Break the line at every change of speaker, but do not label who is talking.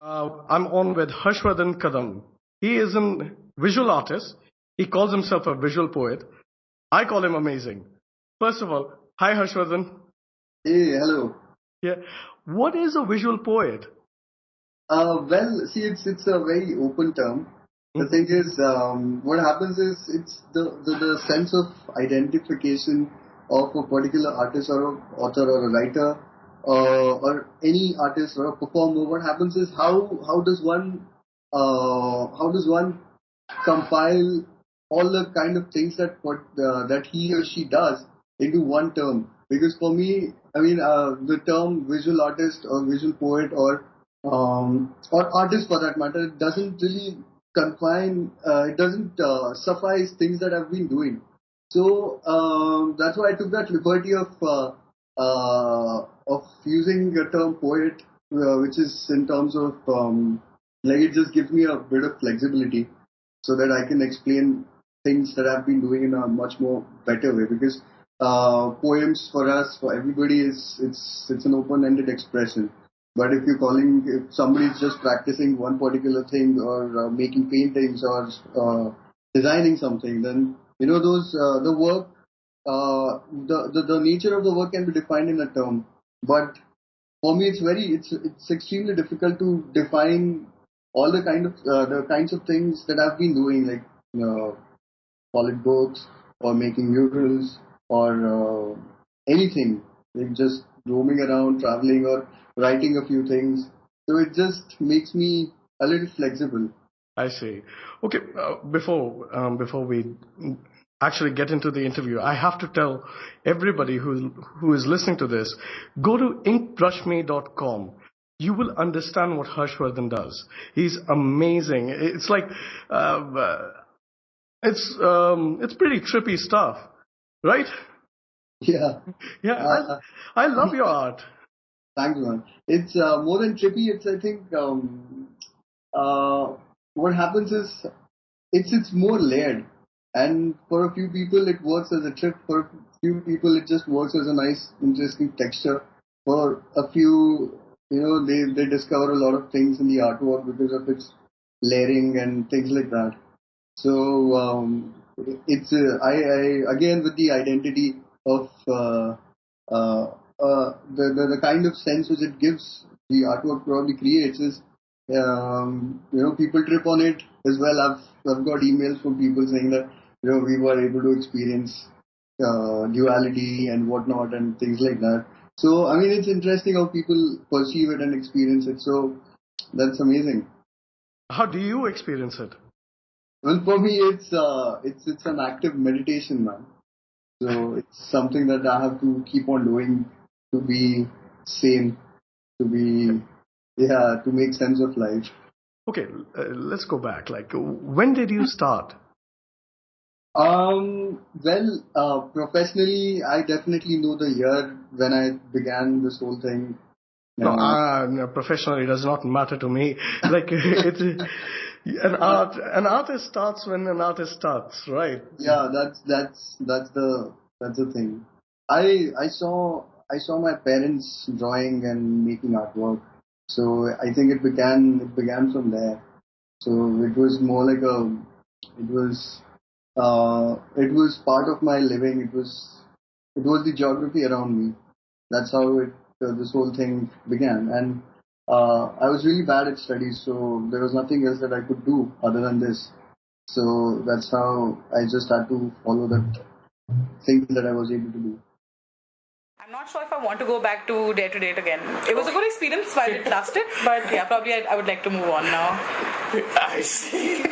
I'm on with Harshvardhan Kadam. He is a visual artist. He calls himself a visual poet. I call him amazing. First of all, hi Harshvardhan.
Hey, hello.
Yeah. What is a visual poet?
Well, see, it's a very open term. The
Hmm?
thing is, what happens is it's the sense of identification of a particular artist or a author or a writer or any artist or a performer. What happens is how does one compile all the kind of things that he or she does into one term. Because for me, I mean, the term visual artist or visual poet or artist for that matter, it doesn't really confine, it doesn't suffice things that I've been doing. So that's why I took that liberty of using the term poet, which is in terms of like it just gives me a bit of flexibility so that I can explain things that I've been doing in a much more better way. Because poems for us, for everybody, it's an open-ended expression. But if somebody is just practicing one particular thing or making paintings or designing something, then those the work, the nature of the work can be defined in a term. But for me, it's extremely difficult to define all the kinds of things that I've been doing, like solid books or making murals or anything, like just roaming around, traveling or writing a few things. So it just makes me a little flexible.
I see. Okay, before we actually get into the interview, I have to tell everybody who is listening to this, go to inkbrushme.com. You will understand what Harshvardhan does. He's amazing. It's like it's pretty trippy stuff, right?
Yeah.
Yeah,
Uh,
I love your art.
Thanks, man. It's more than trippy. It's I think uh, what happens is it's more layered, and for a few people it works as a trip. For a few people it just works as a nice, interesting texture. For a few, they discover a lot of things in the artwork because of its layering and things like that. So it's I again with the identity of the kind of sense which it gives the artwork probably creates is people trip on it as well. I've got emails from people saying that we were able to experience duality and whatnot and things like that. So I mean it's interesting how people perceive it and experience it. So that's amazing.
How do you experience it?
Well, for me, it's an active meditation, man. So it's something that I have to keep on doing to be sane, to be to make sense of life.
Okay, let's go back. Like, when did you start?
Well, professionally, I definitely know the year when I began this whole thing.
No,
Uh,
no, professionally does not matter to me. Like it's an artist starts when an artist starts, right?
yeah, that's the thing. I saw my parents drawing and making artwork, so I think it began from there. So it was more like it was it was part of my living. It was the geography around me. That's how this whole thing began. And I was really bad at studies, so there was nothing else that I could do other than this. So that's how I just had to follow that thing that I was able to do.
I'm not sure if I want to go back to date again. It was a good experience while it lasted, but yeah, probably I would like to move on now.
I see.